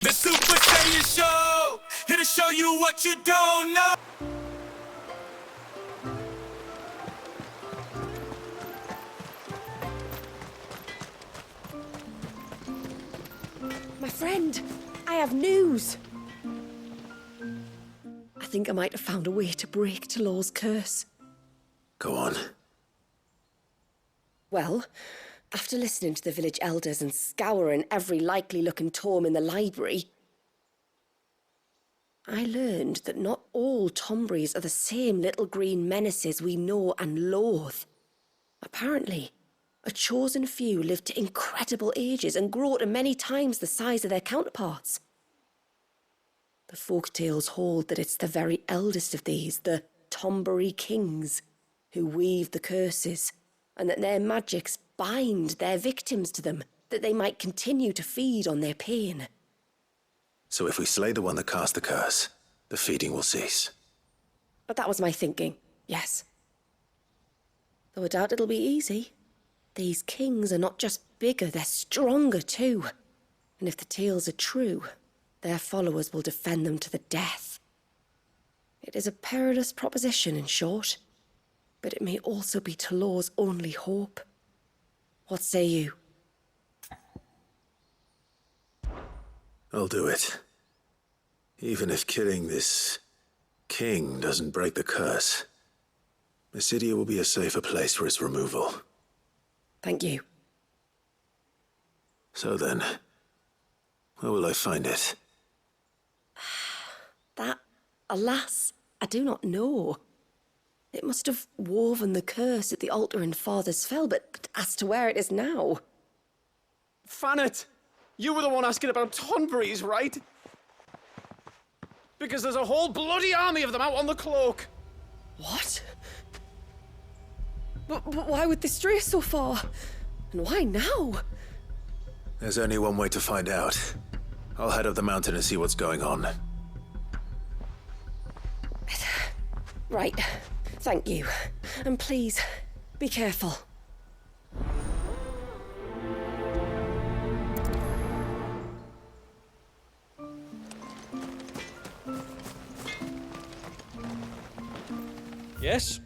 The Super Saiyan Show, here to show you what you don't know. My friend, I have news. I think I might have found a way to break Talor's curse. Go on. Well, after listening to the village elders and scouring every likely-looking tome in the library, I learned that not all Tombries are the same little green menaces we know and loathe. Apparently, a chosen few live to incredible ages and grow to many times the size of their counterparts. The folktales hold that it's the very eldest of these, the Tombury kings, who weave the curses, and that their magics bind their victims to them, that they might continue to feed on their pain. So if we slay the one that cast the curse, the feeding will cease. But that was my thinking, yes. Though I doubt it'll be easy. These kings are not just bigger, they're stronger too. And if the tales are true, their followers will defend them to the death. It is a perilous proposition, in short. But it may also be Talor's only hope. What say you? I'll do it. Even if killing this king doesn't break the curse, Mysidia will be a safer place for its removal. Thank you. So then, where will I find it? That, alas, I do not know. It must have woven the curse at the altar in Father's Fell, but as to where it is now... Fannet! You were the one asking about Tonburies, right? Because there's a whole bloody army of them out on the cloak! What? But why would they stray so far? And why now? There's only one way to find out. I'll head up the mountain and see what's going on. Right. Thank you. And please, be careful. Yes?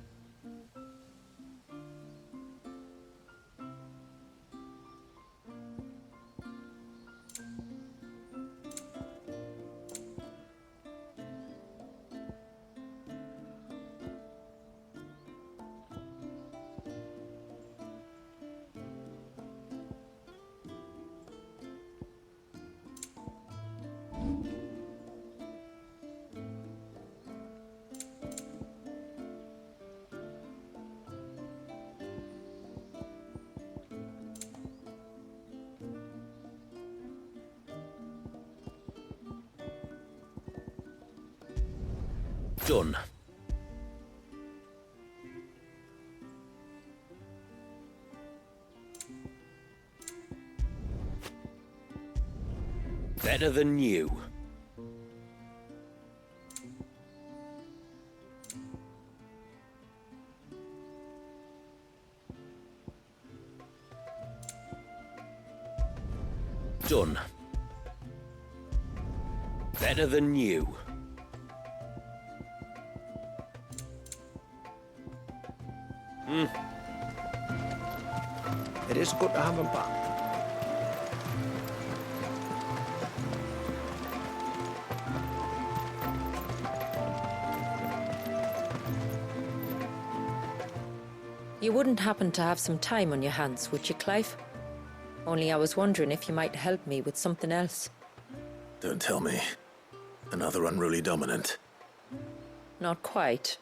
Done. Better than you. Done. Better than you. It is good to have them back. You wouldn't happen to have some time on your hands, would you, Clive? Only I was wondering if you might help me with something else. Don't tell me. Another unruly dominant. Not quite,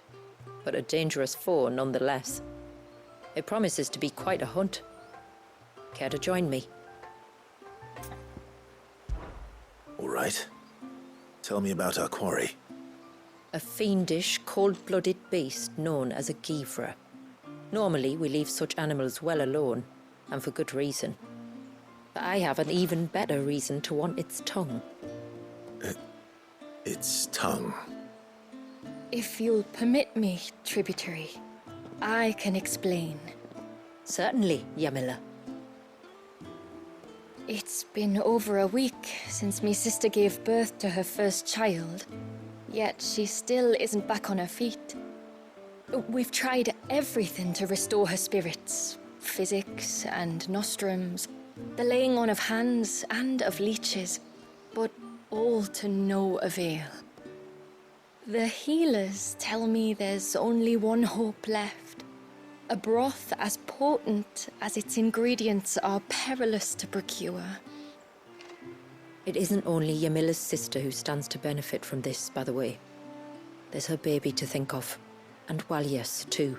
but a dangerous foe nonetheless. It promises to be quite a hunt. Care to join me? All right. Tell me about our quarry. A fiendish, cold-blooded beast known as a Givra. Normally, we leave such animals well alone, and for good reason. But I have an even better reason to want its tongue. Its tongue. If you'll permit me, tributary, I can explain. Certainly, Yamila. It's been over a week since me sister gave birth to her first child, yet she still isn't back on her feet. We've tried everything to restore her spirits. Physics and nostrums, the laying on of hands and of leeches, but all to no avail. The healers tell me there's only one hope left. A broth as potent as its ingredients are perilous to procure. It isn't only Yamila's sister who stands to benefit from this, by the way. There's her baby to think of, and Walias, too.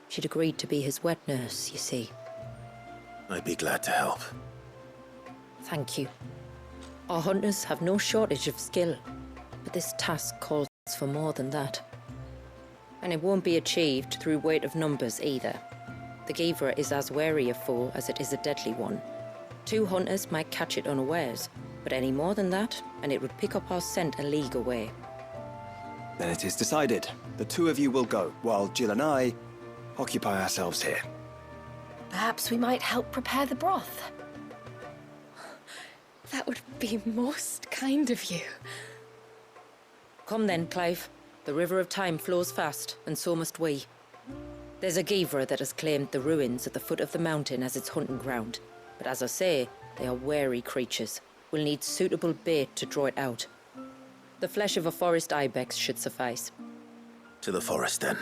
She'd agreed to be his wet nurse, you see. I'd be glad to help. Thank you. Our hunters have no shortage of skill, but this task calls for more than that. And it won't be achieved through weight of numbers either. The Givra is as wary a foe as it is a deadly one. 2 hunters might catch it unawares, but any more than that, and it would pick up our scent a league away. Then it is decided. The 2 of you will go, while Jill and I occupy ourselves here. Perhaps we might help prepare the broth. That would be most kind of you. Come then, Clive. The river of time flows fast, and so must we. There's a Givra that has claimed the ruins at the foot of the mountain as its hunting ground. But as I say, they are wary creatures. We'll need suitable bait to draw it out. The flesh of a forest ibex should suffice. To the forest, then.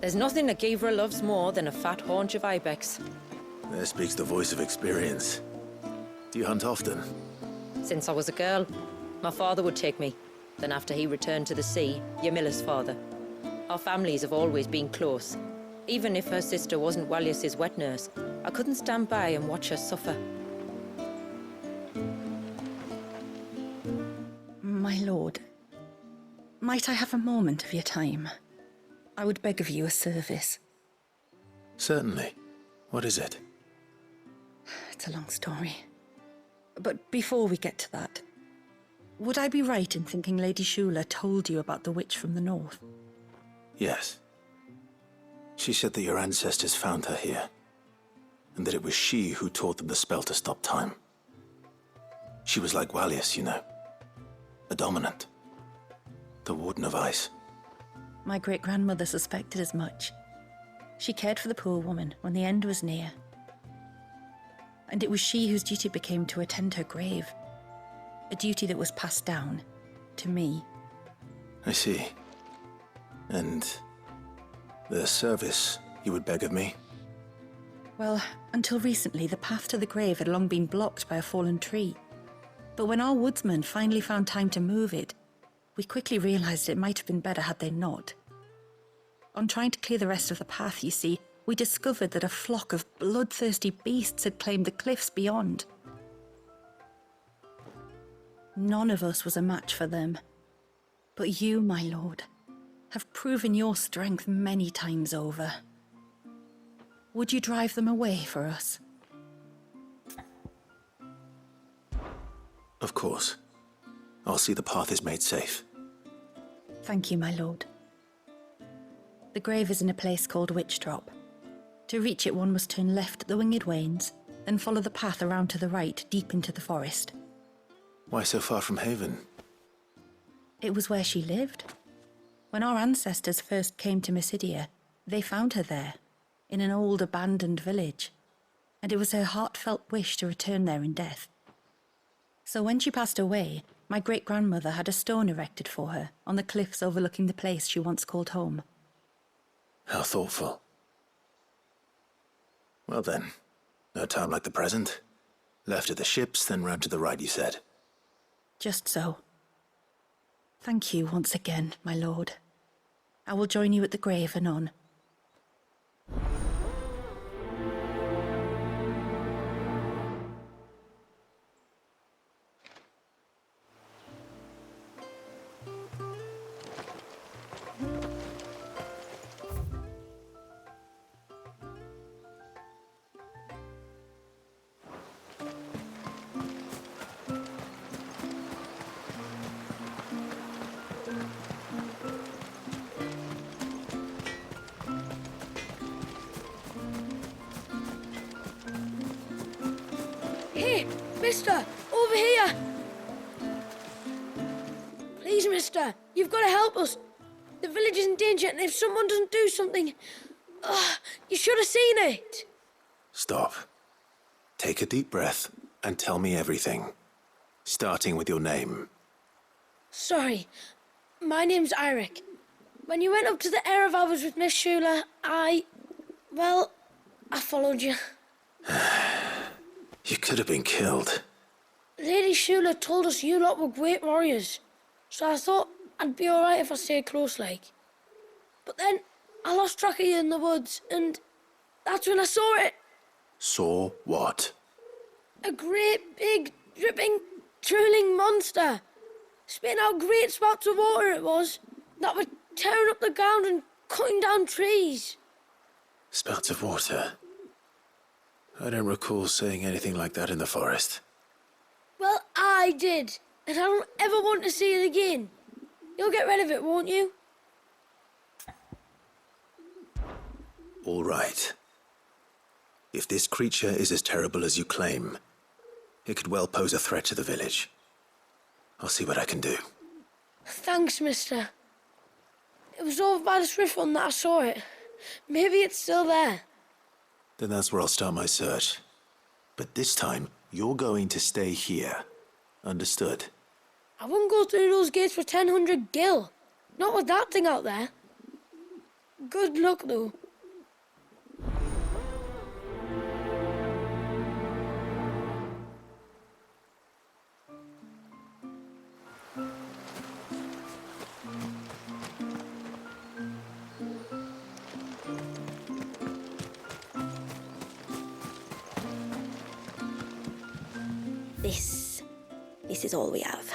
There's nothing a Givra loves more than a fat haunch of ibex. There speaks the voice of experience. Do you hunt often? Since I was a girl, my father would take me. Then after he returned to the sea, Yamila's father. Our families have always been close. Even if her sister wasn't Walias's wet nurse, I couldn't stand by and watch her suffer. My lord, might I have a moment of your time? I would beg of you a service. Certainly. What is it? It's a long story. But before we get to that, would I be right in thinking Lady Shula told you about the witch from the north? Yes. She said that your ancestors found her here, and that it was she who taught them the spell to stop time. She was like Walias, you know. A dominant. The Warden of Ice. My great-grandmother suspected as much. She cared for the poor woman when the end was near. And it was she whose duty became to attend her grave. A duty that was passed down to me. I see. And the service you would beg of me? Well, until recently, the path to the grave had long been blocked by a fallen tree. But when our woodsmen finally found time to move it, we quickly realized it might have been better had they not. On trying to clear the rest of the path, you see, we discovered that a flock of bloodthirsty beasts had claimed the cliffs beyond. None of us was a match for them. But you, my lord, have proven your strength many times over. Would you drive them away for us? Of course. I'll see the path is made safe. Thank you, my lord. The grave is in a place called Witch Drop. To reach it, one must turn left at the Winged Wains, then follow the path around to the right, deep into the forest. Why so far from Haven? It was where she lived. When our ancestors first came to Mysidia, they found her there, in an old abandoned village, and it was her heartfelt wish to return there in death. So when she passed away, my great-grandmother had a stone erected for her on the cliffs overlooking the place she once called home. How thoughtful. Well then, no time like the present. Left at the ships, then round to the right, you said. Just so. Thank you once again, my lord. I will join you at the grave anon. Mister, over here! Please, mister, you've got to help us. The village is in danger, and if someone doesn't do something... you should have seen it. Stop. Take a deep breath and tell me everything. Starting with your name. Sorry, my name's Eirik. When you went up to the Erev was with Miss Shula, I followed you. You could have been killed. Lady Shula told us you lot were great warriors, so I thought I'd be alright if I stayed close like. But then I lost track of you in the woods, and that's when I saw it. Saw what? A great big, dripping, drooling monster. Spitting out great spouts of water it was, that were tearing up the ground and cutting down trees. Spouts of water? I don't recall seeing anything like that in the forest. Well, I did, and I don't ever want to see it again. You'll get rid of it, won't you? All right. If this creature is as terrible as you claim, it could well pose a threat to the village. I'll see what I can do. Thanks, mister. It was over by the Swift one that I saw it. Maybe it's still there. Then that's where I'll start my search. But this time, you're going to stay here. Understood? I wouldn't go through those gates for 1,000 gil. Not with that thing out there. Good luck, though. This is all we have.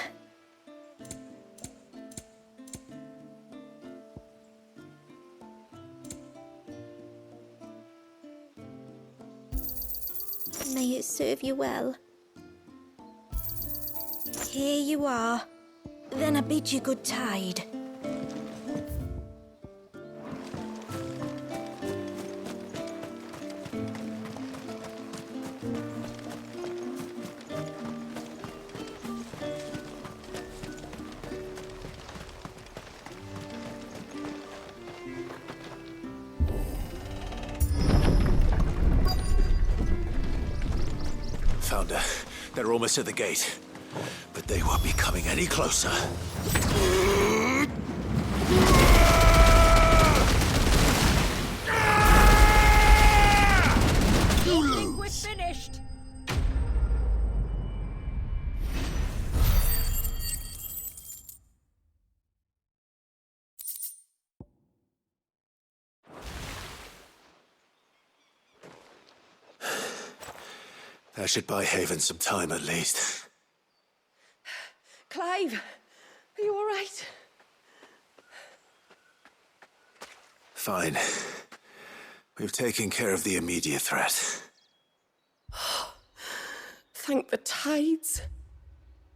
May it serve you well. Here you are. Then I bid you good tide. Found her. They're almost at the gate. But they won't be coming any closer. You think we're finished? That should buy Haven some time at least. Clive, are you all right? Fine. We've taken care of the immediate threat. Thank the tides.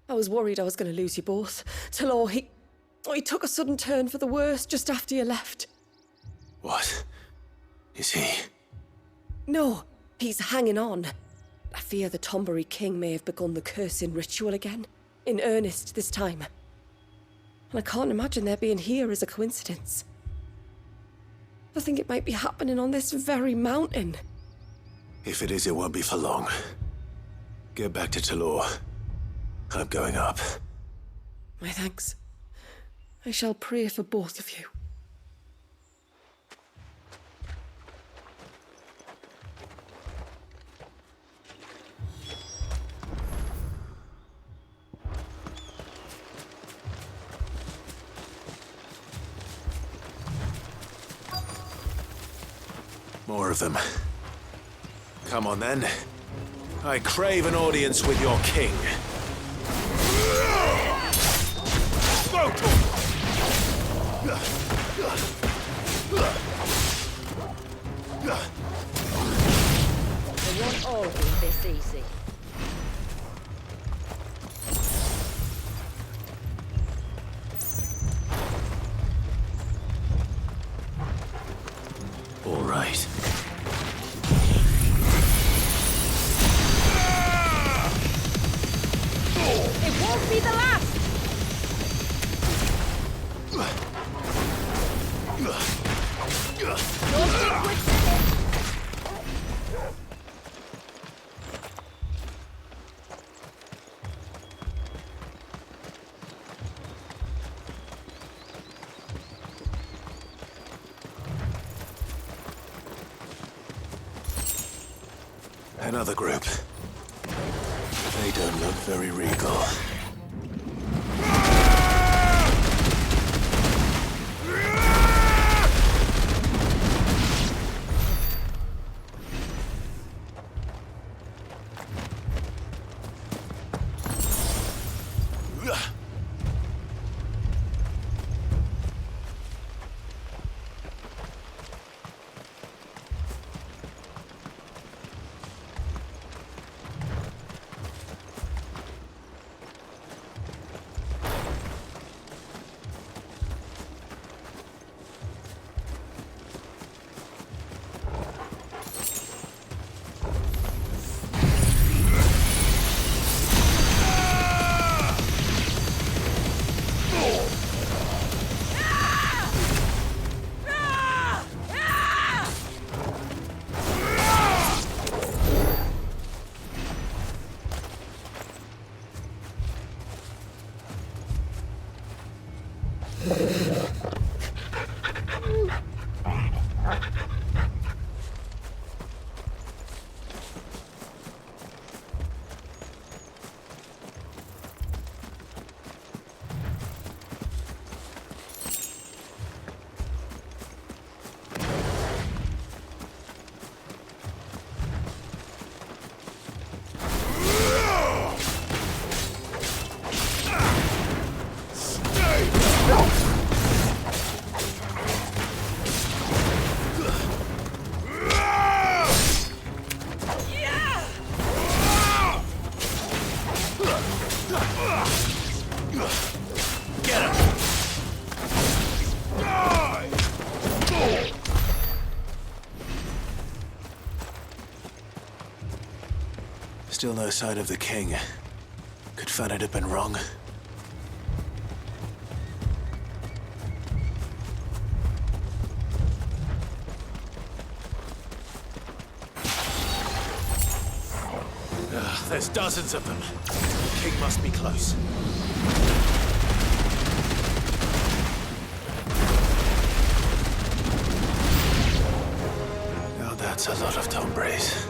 I was worried I was going to lose you both. Till he took a sudden turn for the worse just after you left. What? Is he? No, he's hanging on. I fear the Tombury King may have begun the cursing ritual again. In earnest this time. And I can't imagine their being here as a coincidence. I think it might be happening on this very mountain. If it is, it won't be for long. Get back to Talor. I'm going up. My thanks. I shall pray for both of you. More of them. Come on, then. I crave an audience with your king. They won't all be this easy. All right. Another group. They don't look very regal. Still no sign of the king. Could Fanat have been wrong? There's dozens of them. The king must be close. Now that's a lot of Tombres.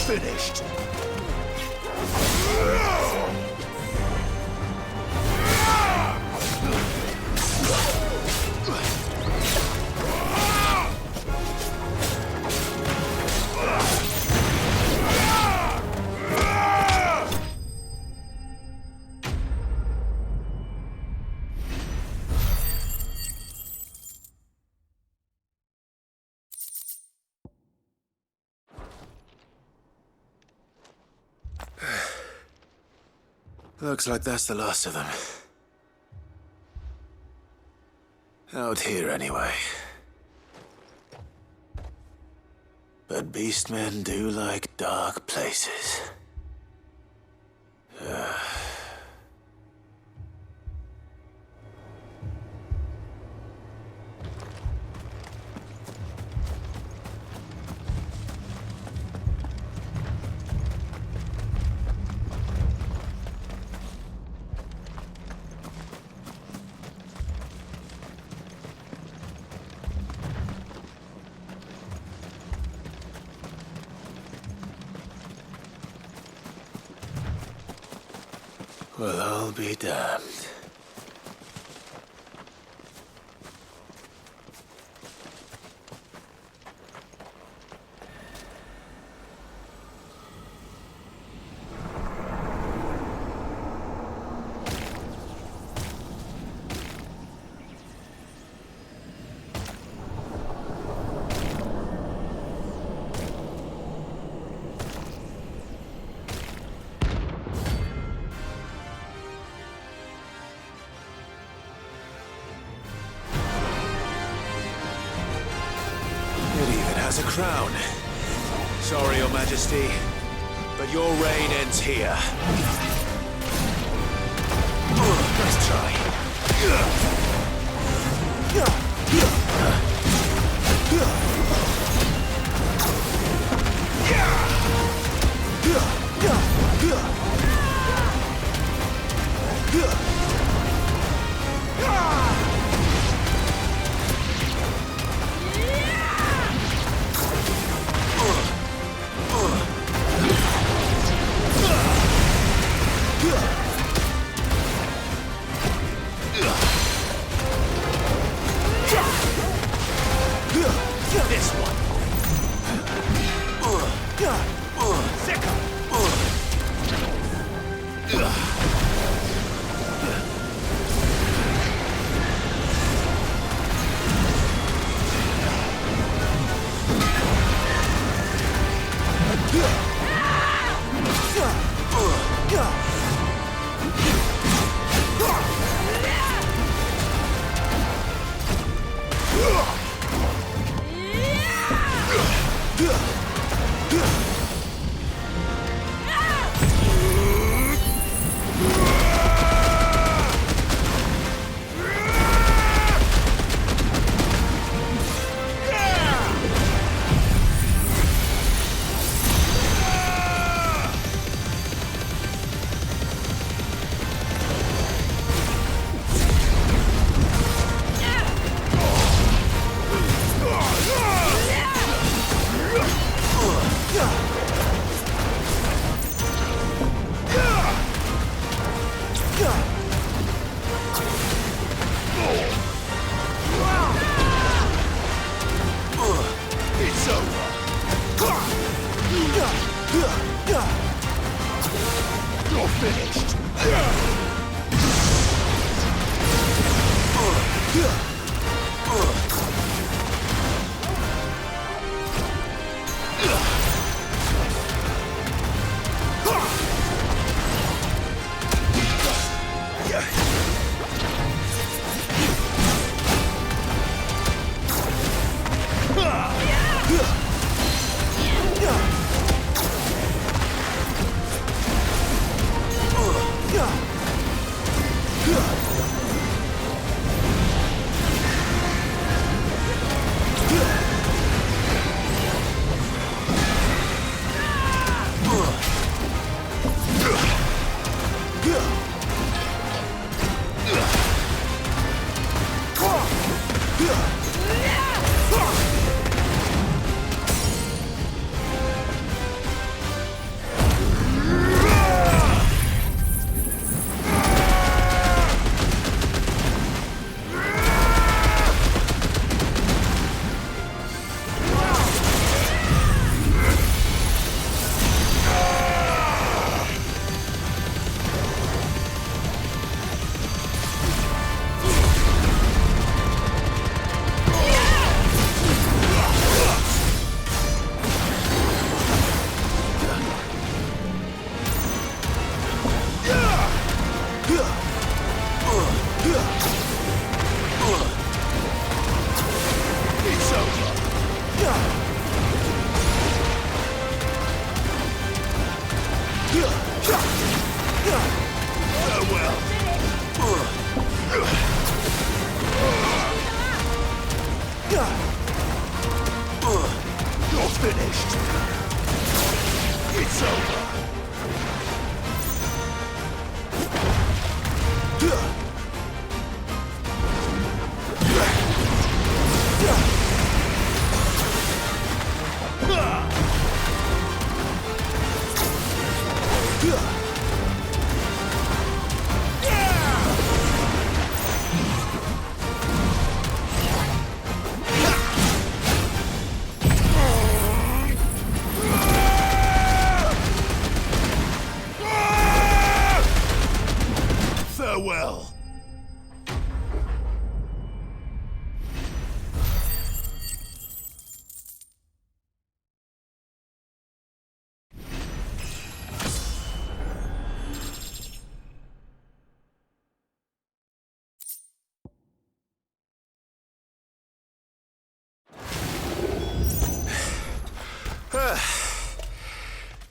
Finished. Looks like that's the last of them. Out here, anyway. But beastmen do like dark places. Well, I'll be damned. has a crown. Sorry, Your Majesty, but your reign ends here. Nice try.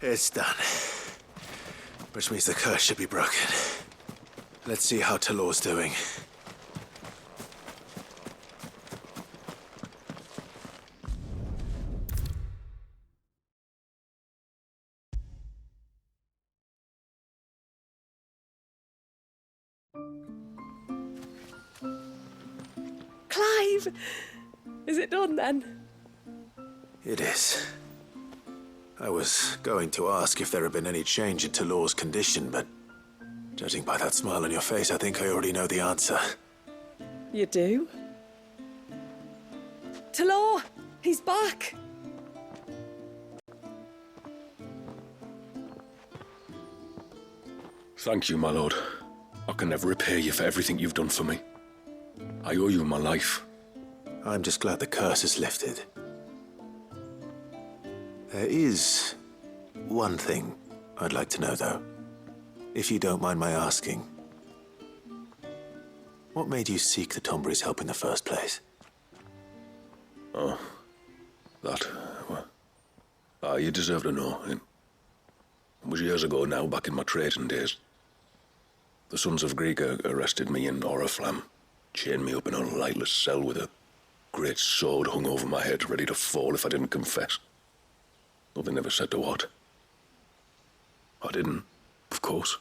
It's done. Which means the curse should be broken. Let's see how Talor's doing. Clive! Is it done then? It is. I was going to ask if there had been any change in Talor's condition, but judging by that smile on your face, I think I already know the answer. You do? Talor! He's back! Thank you, my lord. I can never repay you for everything you've done for me. I owe you my life. I'm just glad the curse is lifted. There is one thing I'd like to know, though. If you don't mind my asking. What made you seek the Tombury's help in the first place? Oh, that, well, you deserve to know. It was years ago now, back in my trading days. The Sons of Greek arrested me in Oriflamme, chained me up in a lightless cell with a great sword hung over my head, ready to fall if I didn't confess. Though they never said to what. I didn't, of course.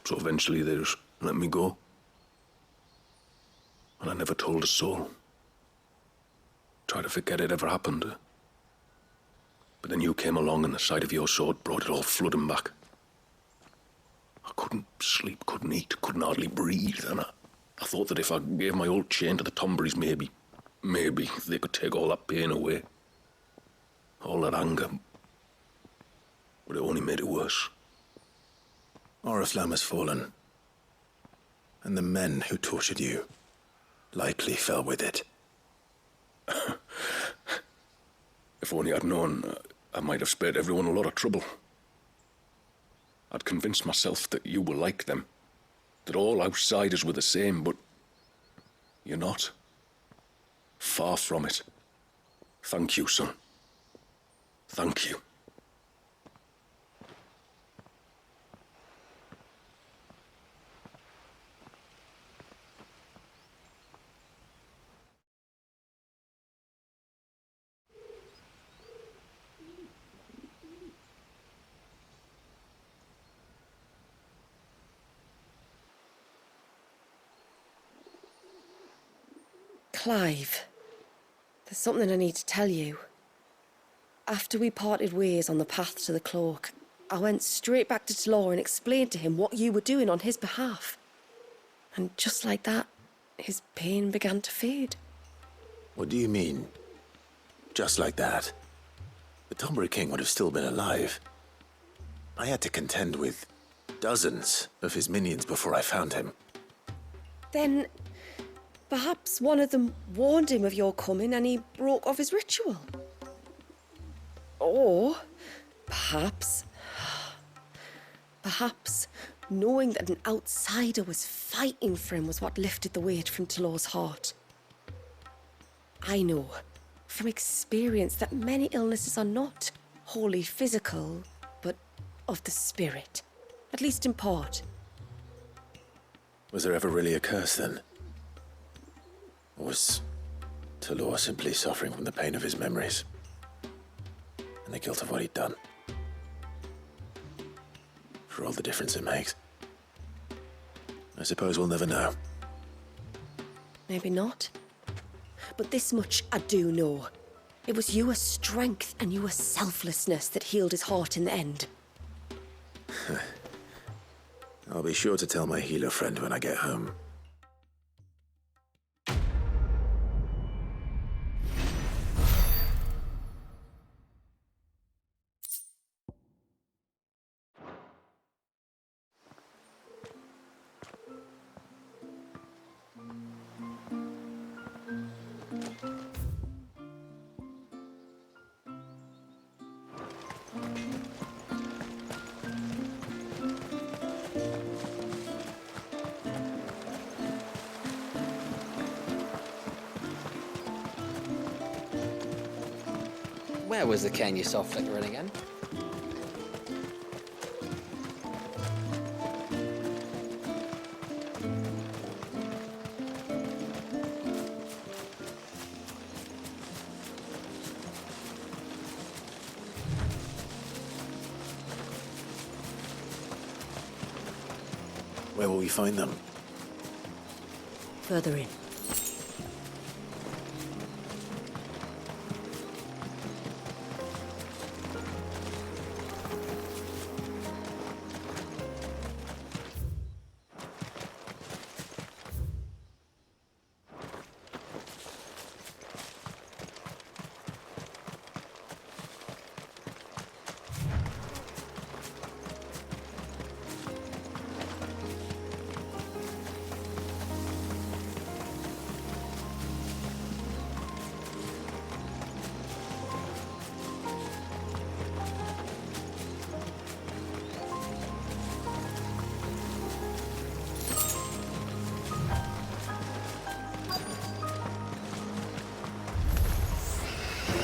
So eventually they just let me go. And I never told a soul. Tried to forget it ever happened. But then you came along and the sight of your sword brought it all flooding back. I couldn't sleep, couldn't eat, couldn't hardly breathe, and I thought that if I gave my old chain to the Tomburys, maybe they could take all that pain away. All that anger. But it only made it worse. Oriflamme has fallen. And the men who tortured you likely fell with it. If only I'd known, I might have spared everyone a lot of trouble. I'd convinced myself that you were like them, that all outsiders were the same, but you're not. Far from it. Thank you, son. Thank you. Clive, there's something I need to tell you. After we parted ways on the path to the cloak, I went straight back to Talor and explained to him what you were doing on his behalf. And just like that, his pain began to fade. What do you mean? Just like that? The Tombury King would have still been alive. I had to contend with dozens of his minions before I found him. Then perhaps one of them warned him of your coming and he broke off his ritual. Or perhaps knowing that an outsider was fighting for him was what lifted the weight from Talor's heart. I know from experience that many illnesses are not wholly physical, but of the spirit, at least in part. Was there ever really a curse then? Or was Talor simply suffering from the pain of his memories and the guilt of what he'd done? For all the difference it makes. I suppose we'll never know. Maybe not. But this much I do know. It was your strength and your selflessness that healed his heart in the end. I'll be sure to tell my healer friend when I get home. Where was the cane you saw flickering again? Where will we find them? Further in.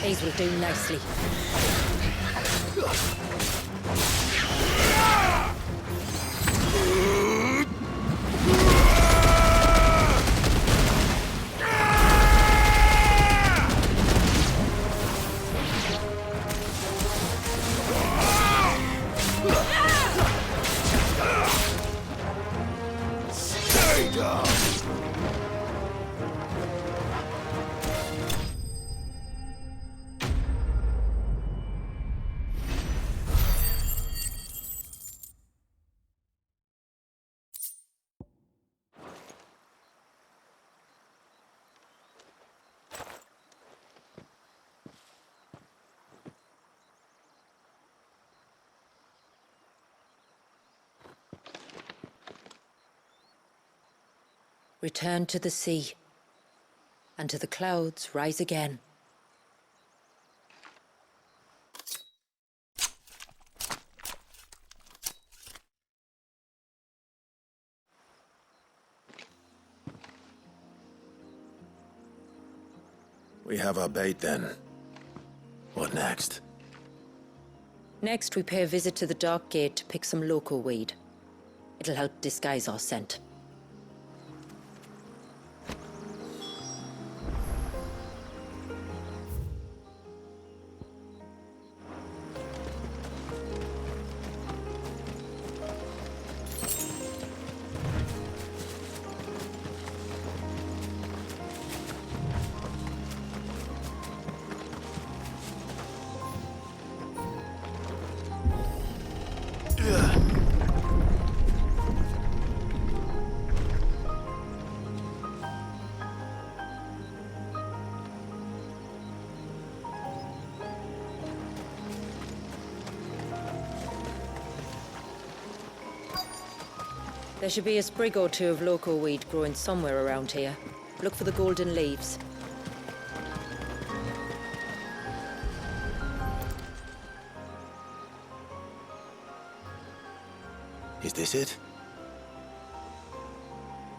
These will do nicely. Return to the sea, and to the clouds rise again. We have our bait then. What next? Next, we pay a visit to the Dark Gate to pick some local weed. It'll help disguise our scent. There should be a sprig or two of local weed growing somewhere around here. Look for the golden leaves. Is this it?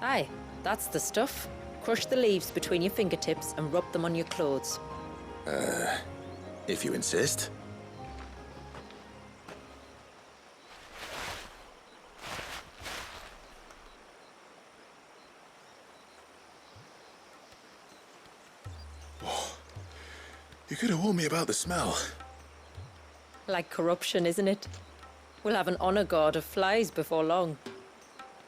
Aye, that's the stuff. Crush the leaves between your fingertips and rub them on your clothes. If you insist. You could have warned me about the smell. Like corruption, isn't it? We'll have an honor guard of flies before long.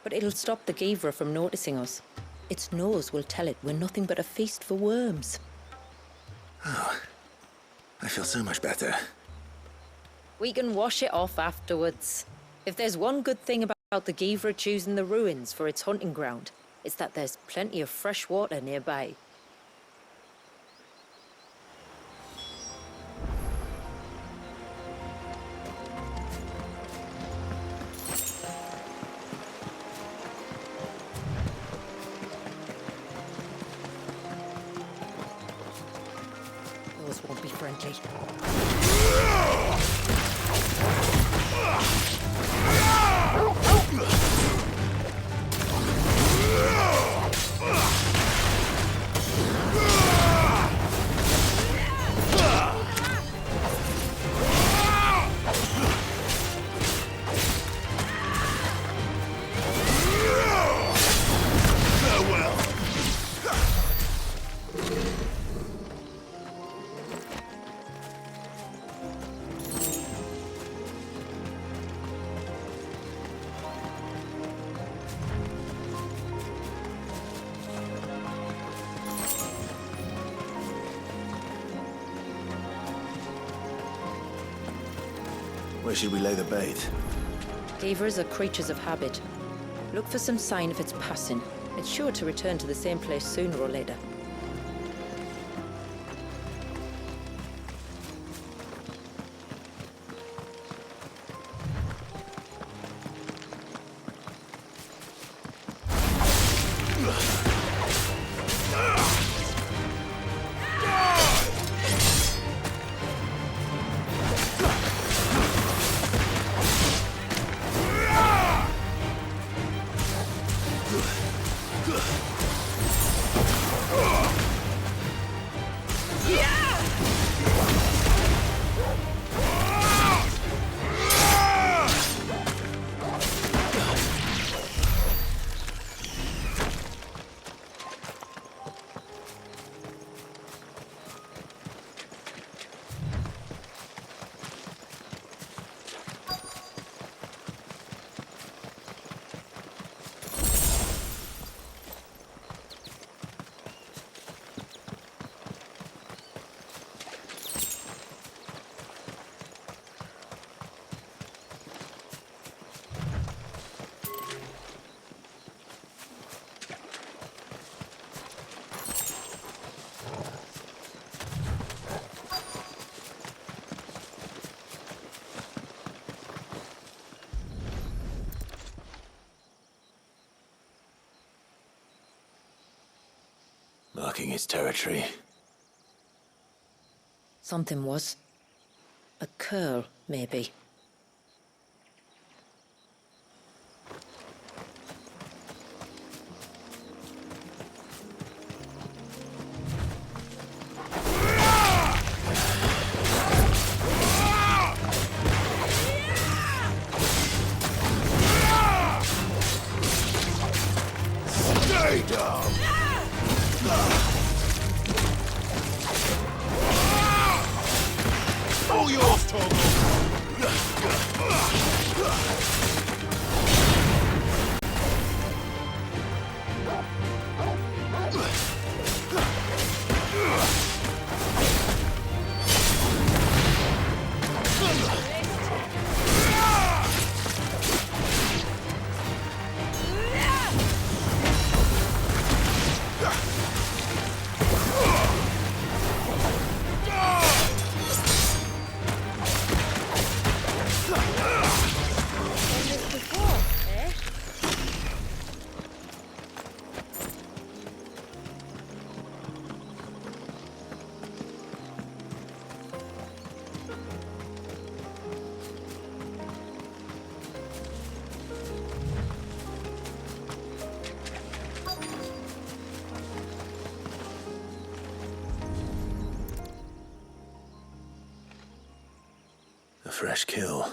But it'll stop the Givra from noticing us. Its nose will tell it we're nothing but a feast for worms. Oh, I feel so much better. We can wash it off afterwards. If there's one good thing about the Givra choosing the ruins for its hunting ground, it's that there's plenty of fresh water nearby. Those won't be friendly. Where should we lay the bait? Gavers are creatures of habit. Look for some sign of its passing. It's sure to return to the same place sooner or later. Marking its territory. Something was. A curl, maybe. Stay down! All yours, Togo! A fresh kill.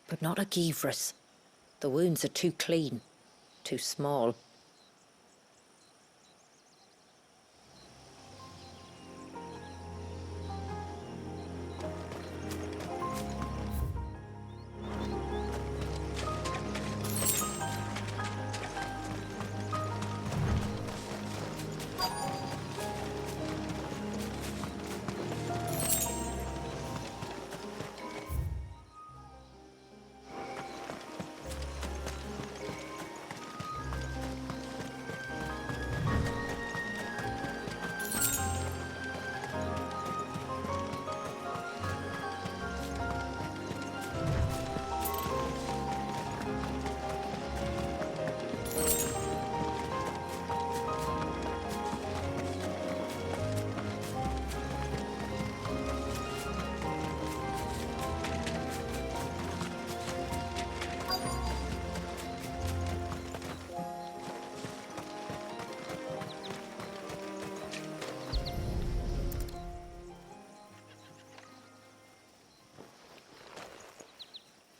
But not a Givras. The wounds are too clean, too small.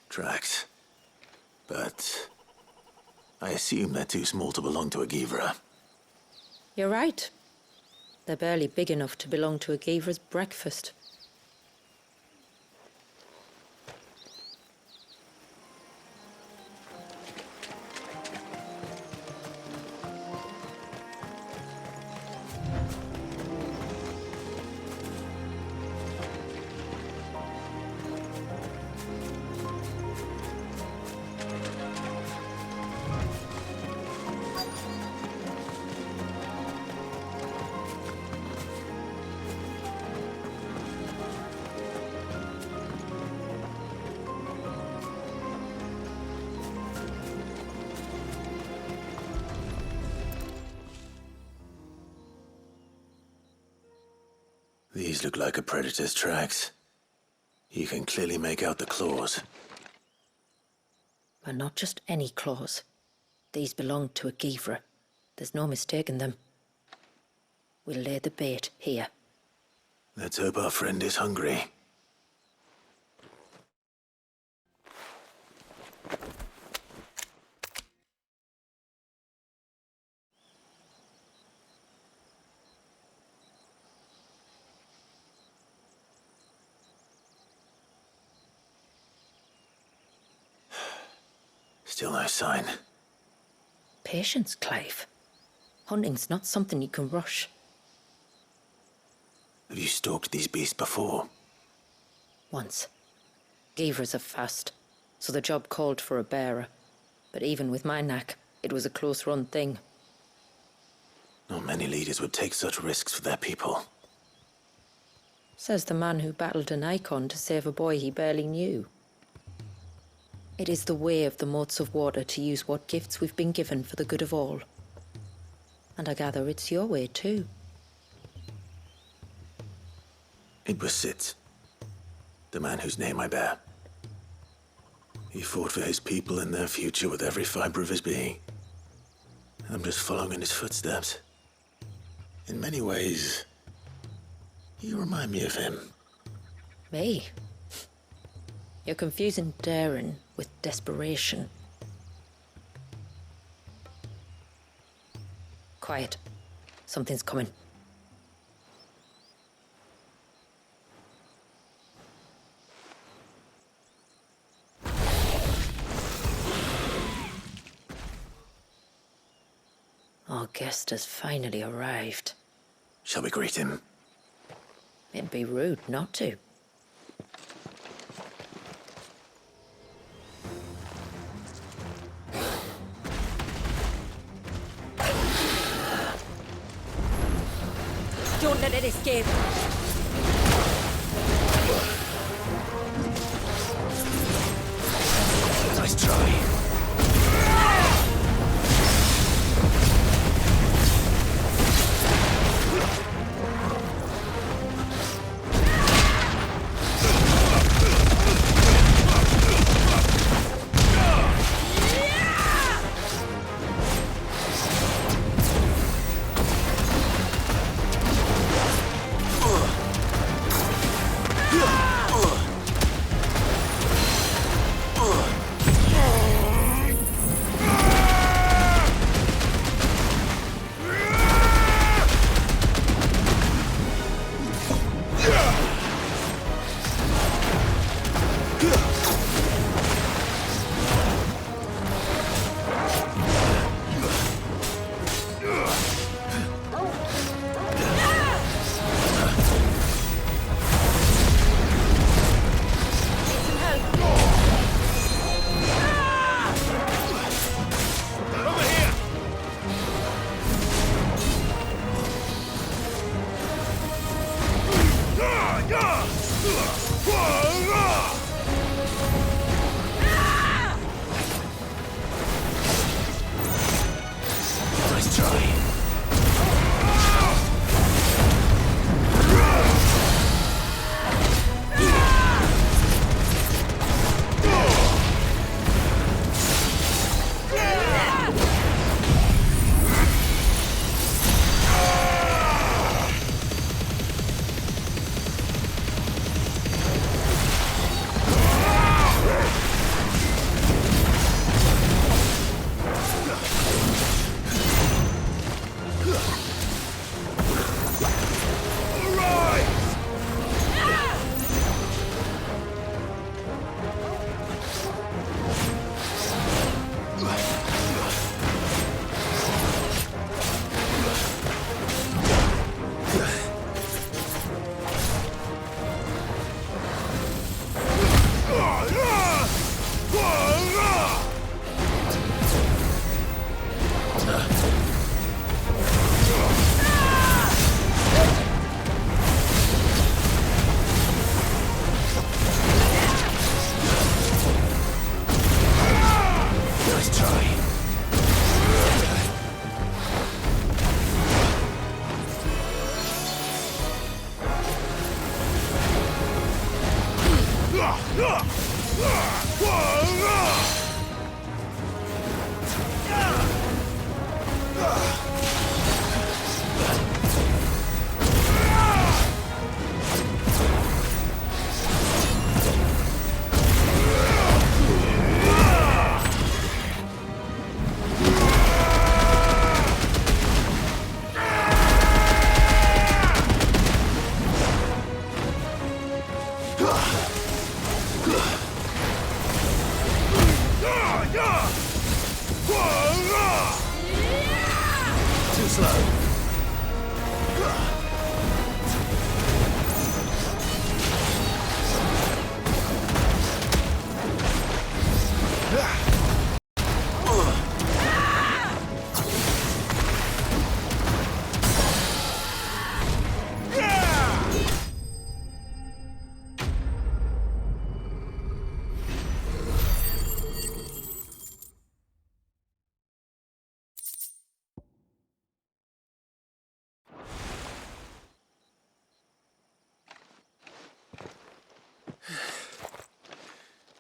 Tracks. But I assume they're too small to belong to a Givra. You're right. They're barely big enough to belong to a Givra's breakfast. These look like a predator's tracks. You can clearly make out the claws. But not just any claws. These belonged to a Givra. There's no mistaking them. We'll lay the bait here. Let's hope our friend is hungry. Still no sign. Patience, Clive. Hunting's not something you can rush. Have you stalked these beasts before? Once. Givras are fast, so the job called for a bearer. But even with my knack, it was a close-run thing. Not many leaders would take such risks for their people. Says the man who battled an Eikon to save a boy he barely knew. It is the way of the motes of water to use what gifts we've been given for the good of all. And I gather it's your way too. It was Sid, the man whose name I bear. He fought for his people and their future with every fiber of his being. I'm just following in his footsteps. In many ways, you remind me of him. Me? You're confusing daring with desperation. Quiet. Something's coming. Our guest has finally arrived. Shall we greet him? It'd be rude not to. Don't let it escape. Nice try.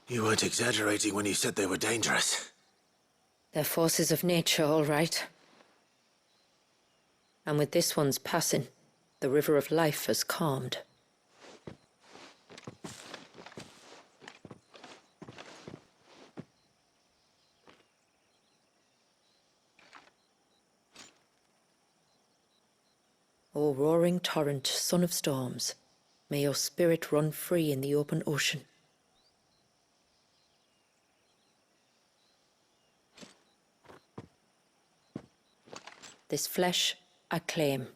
You weren't exaggerating when you said they were dangerous. They're forces of nature, all right. And with this one's passing, the river of life has calmed. O roaring torrent, son of storms, may your spirit run free in the open ocean. This flesh I claim,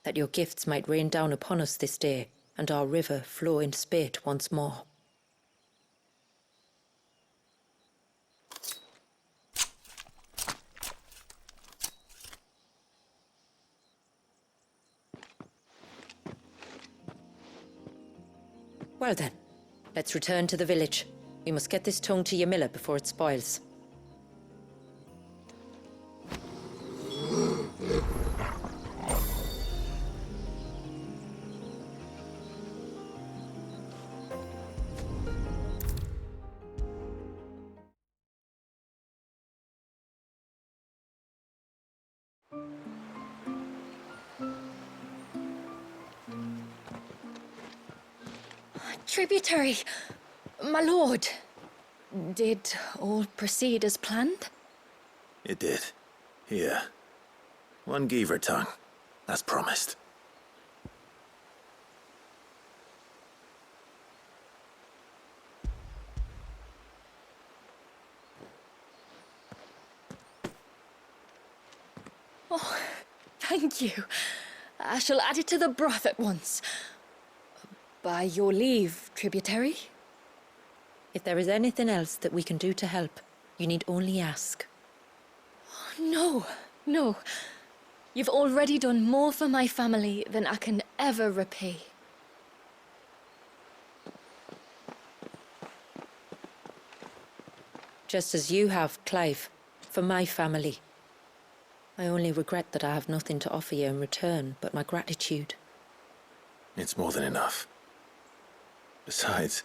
that your gifts might rain down upon us this day, and our river flow in spate once more. Well then, let's return to the village. We must get this tongue to Ymilla before it spoils. Tributary, my lord. Did all proceed as planned? It did. Here. One Geaver tongue, as promised. Oh, thank you. I shall add it to the broth at once. By your leave, tributary. If there is anything else that we can do to help, you need only ask. No, no. You've already done more for my family than I can ever repay. Just as you have, Clive, for my family. I only regret that I have nothing to offer you in return but my gratitude. It's more than enough. Besides,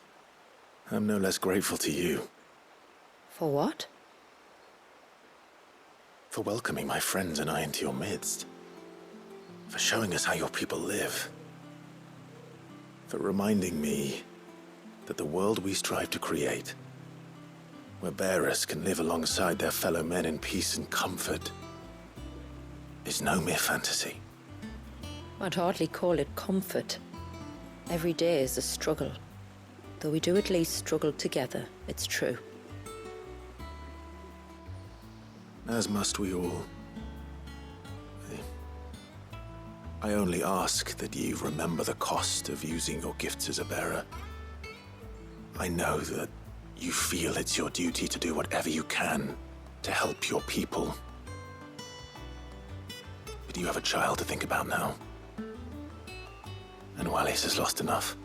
I'm no less grateful to you. For what? For welcoming my friends and I into your midst. For showing us how your people live. For reminding me that the world we strive to create, where bearers can live alongside their fellow men in peace and comfort, is no mere fantasy. I'd hardly call it comfort. Every day is a struggle. Though we do at least struggle together, it's true. As must we all. I only ask that you remember the cost of using your gifts as a bearer. I know that you feel it's your duty to do whatever you can to help your people. But you have a child to think about now. And Wallis has lost enough.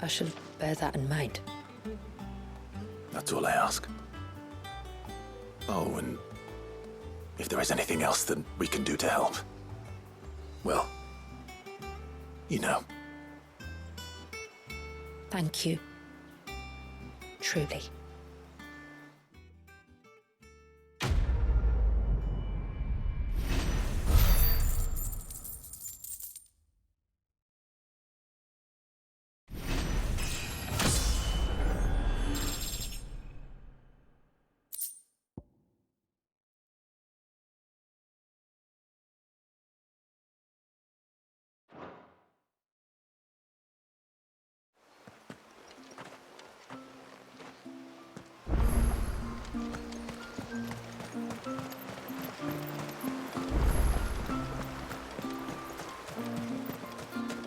I shall bear that in mind. That's all I ask. Oh, and if there is anything else that we can do to help, well, you know. Thank you. Truly.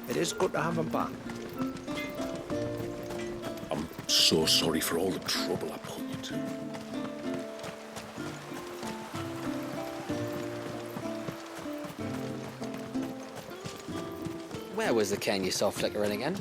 It is good to have him back. I'm so sorry for all the trouble I put you to. Where was the cane you saw flickering again?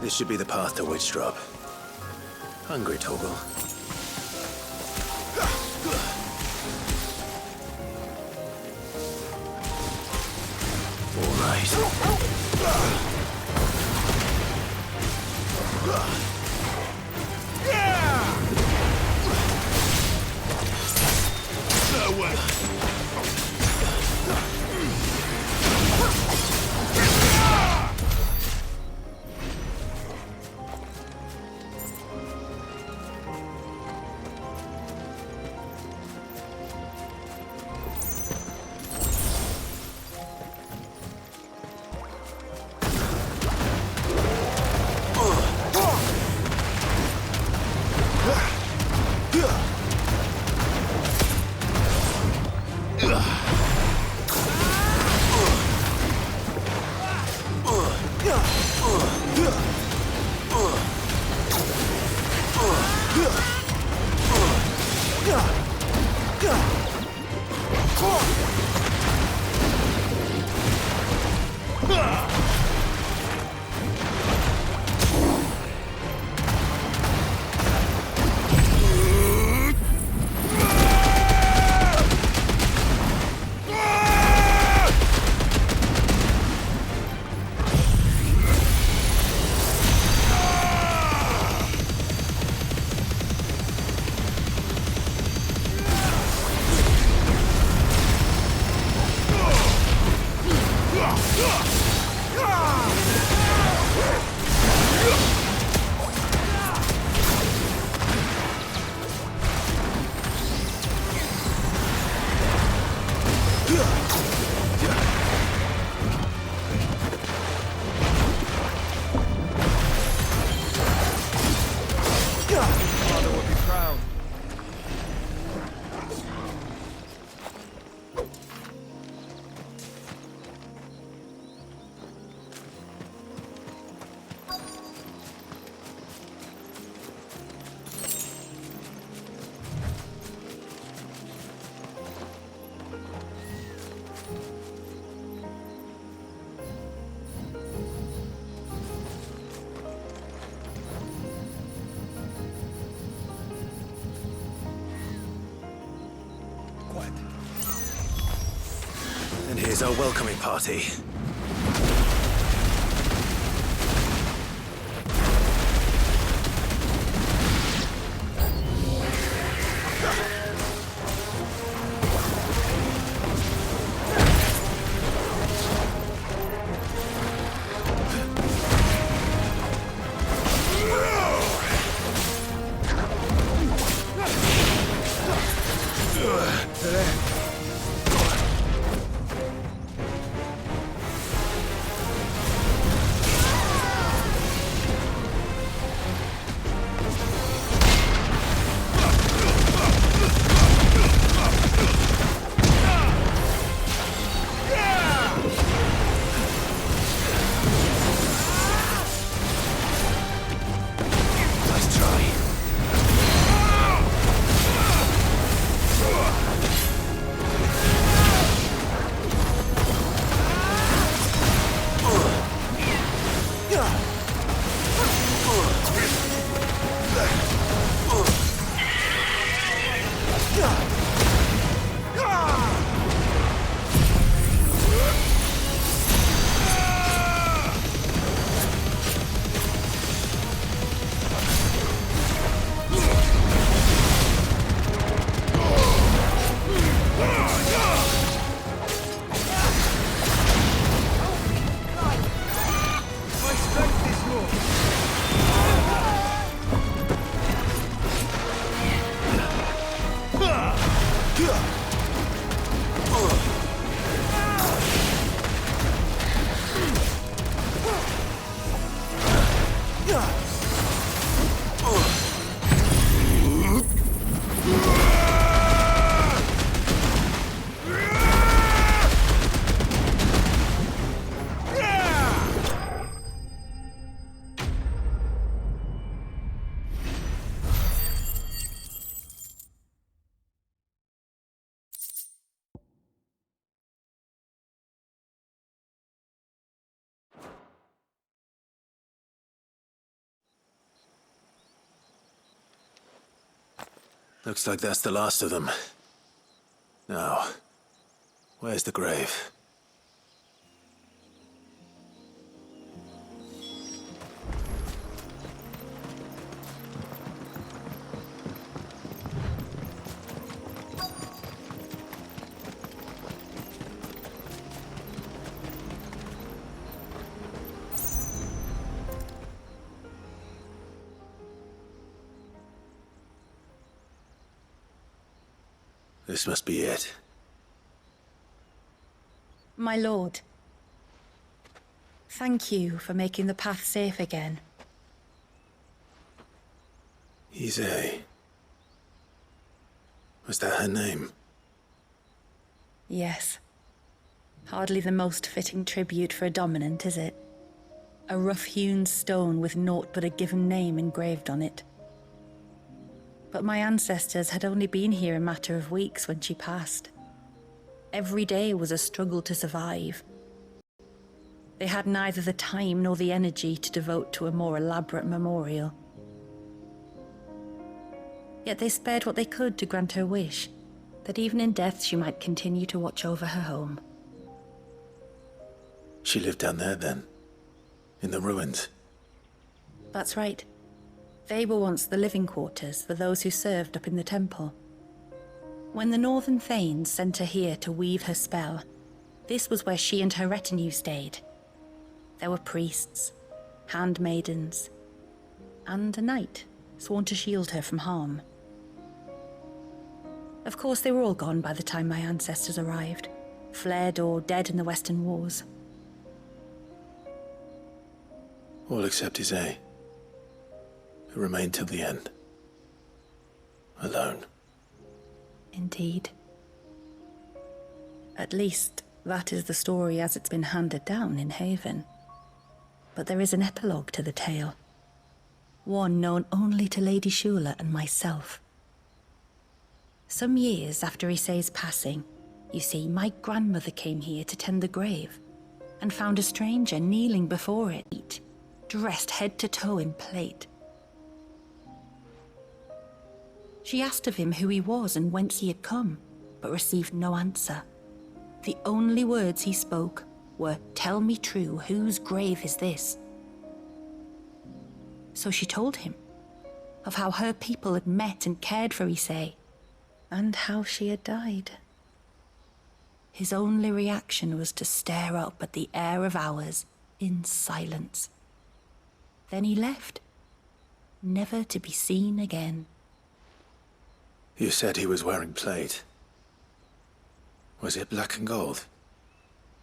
This should be the path to Witchdrop. Hungry, Torgal? All right. And here's our welcoming party. Looks like that's the last of them. Now, where's the grave? This must be it. My lord, thank you for making the path safe again. Easy. Was that her name? Yes. Hardly the most fitting tribute for a dominant, is it? A rough-hewn stone with naught but a given name engraved on it. But my ancestors had only been here a matter of weeks when she passed. Every day was a struggle to survive. They had neither the time nor the energy to devote to a more elaborate memorial. Yet they spared what they could to grant her wish, that even in death she might continue to watch over her home. She lived down there then? In the ruins? That's right. They were once the living quarters for those who served up in the temple. When the Northern Thanes sent her here to weave her spell, this was where she and her retinue stayed. There were priests, handmaidens, and a knight sworn to shield her from harm. Of course, they were all gone by the time my ancestors arrived, fled or dead in the Western Wars. All except Isay, who remained till the end. Alone. Indeed. At least, that is the story as it's been handed down in Haven. But there is an epilogue to the tale. One known only to Lady Shula and myself. Some years after Isay's passing, you see, my grandmother came here to tend the grave, and found a stranger kneeling before it, dressed head to toe in plate. She asked of him who he was and whence he had come, but received no answer. The only words he spoke were, "Tell me true, whose grave is this?" So she told him of how her people had met and cared for Isay, and how she had died. His only reaction was to stare up at the air of hours in silence. Then he left, never to be seen again. You said he was wearing plate. Was it black and gold?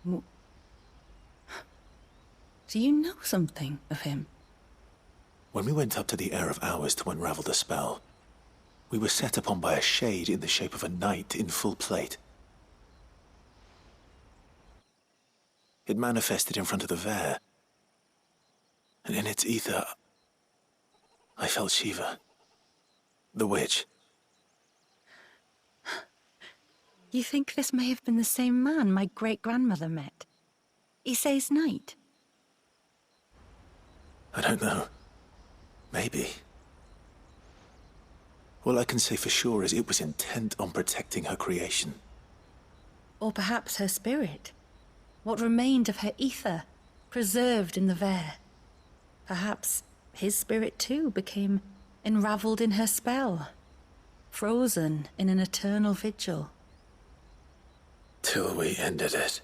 Do you know something of him? When we went up to the Air of Hours to unravel the spell, we were set upon by a shade in the shape of a knight in full plate. It manifested in front of the Vare, and in its ether, I felt Shiva, the witch. You think this may have been the same man my great-grandmother met? Isay's knight? I don't know. Maybe. All I can say for sure is it was intent on protecting her creation. Or perhaps her spirit? What remained of her ether, preserved in the Vare? Perhaps his spirit too became enraveled in her spell, frozen in an eternal vigil. Till we ended it.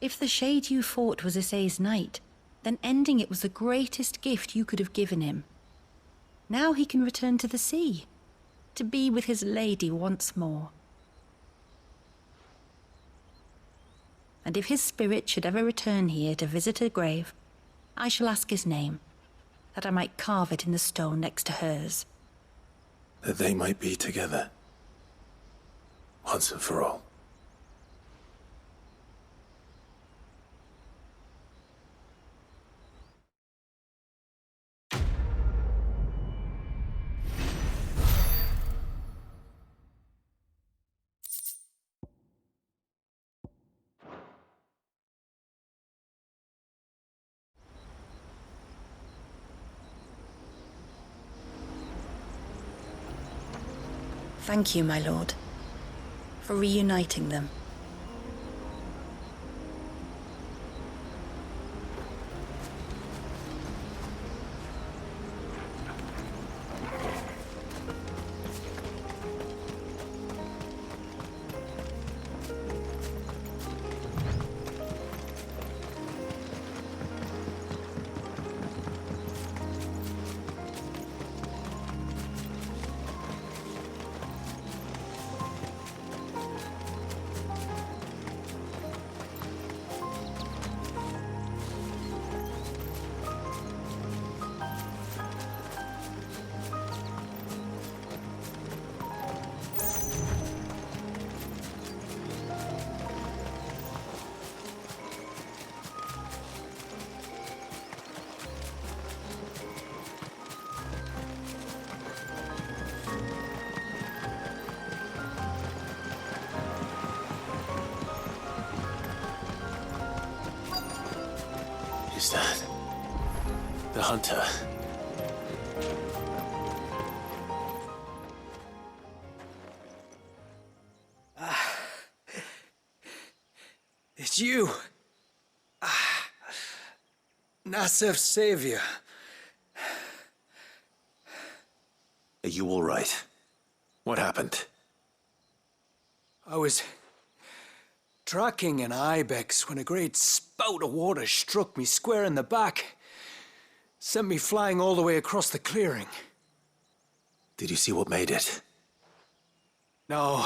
If the shade you fought was Isay's knight, then ending it was the greatest gift you could have given him. Now he can return to the sea, to be with his lady once more. And if his spirit should ever return here to visit her grave, I shall ask his name, that I might carve it in the stone next to hers. That they might be together. Once and for all. Thank you, my lord, for reuniting them. Is that the hunter? It's you. Nasser's savior. Are you all right? What happened? I was tracking an ibex when a great spout of water struck me square in the back. Sent me flying all the way across the clearing. Did you see what made it? No.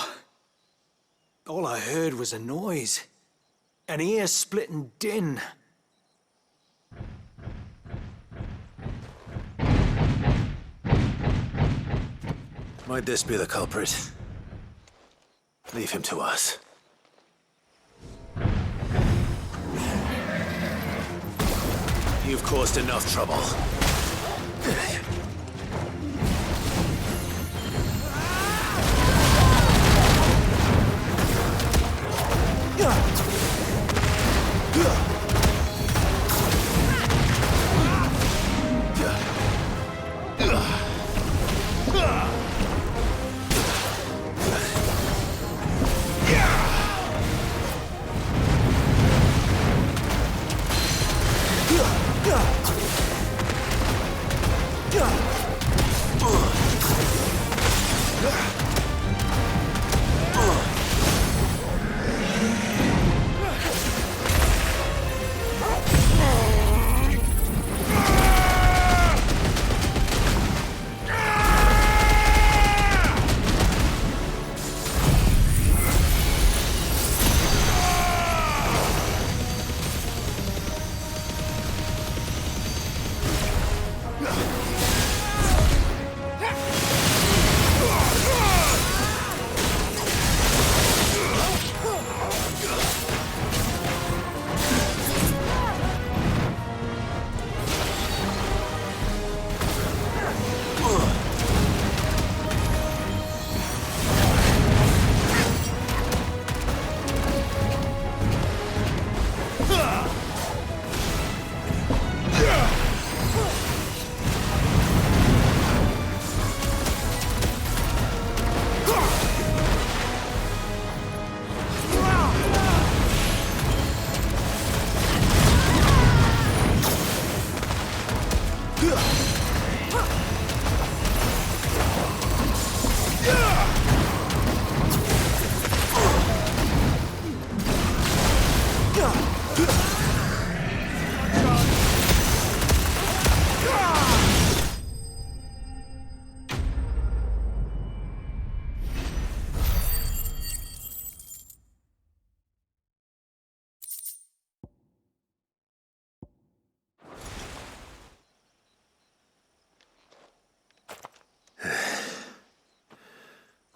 All I heard was a noise. An ear-splitting din. Might this be the culprit? Leave him to us. You've caused enough trouble.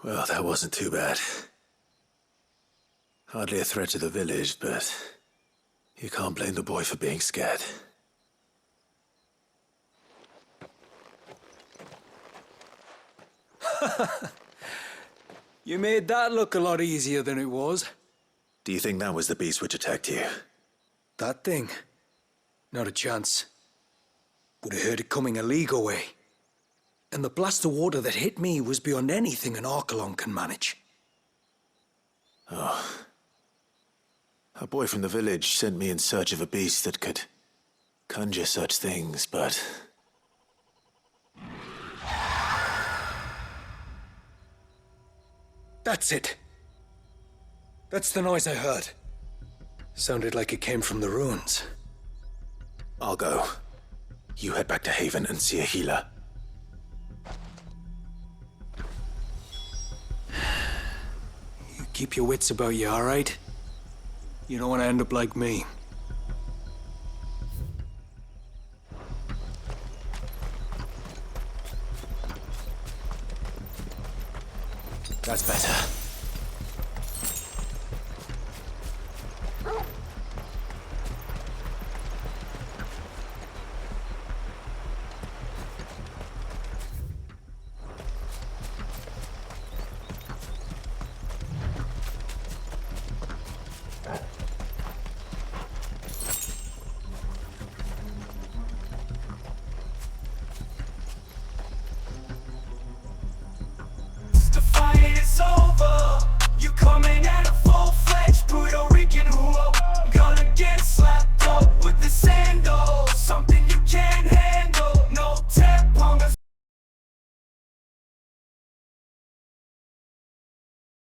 Well, that wasn't too bad. Hardly a threat to the village, but you can't blame the boy for being scared. You made that look a lot easier than it was. Do you think that was the beast which attacked you? That thing? Not a chance. Would have heard it coming a league away. And the blast of water that hit me was beyond anything an Archelon can manage. Oh. A boy from the village sent me in search of a beast that could conjure such things, but... That's it. That's the noise I heard. Sounded like it came from the ruins. I'll go. You head back to Haven and see a healer. You keep your wits about you, all right? You don't want to end up like me. That's better.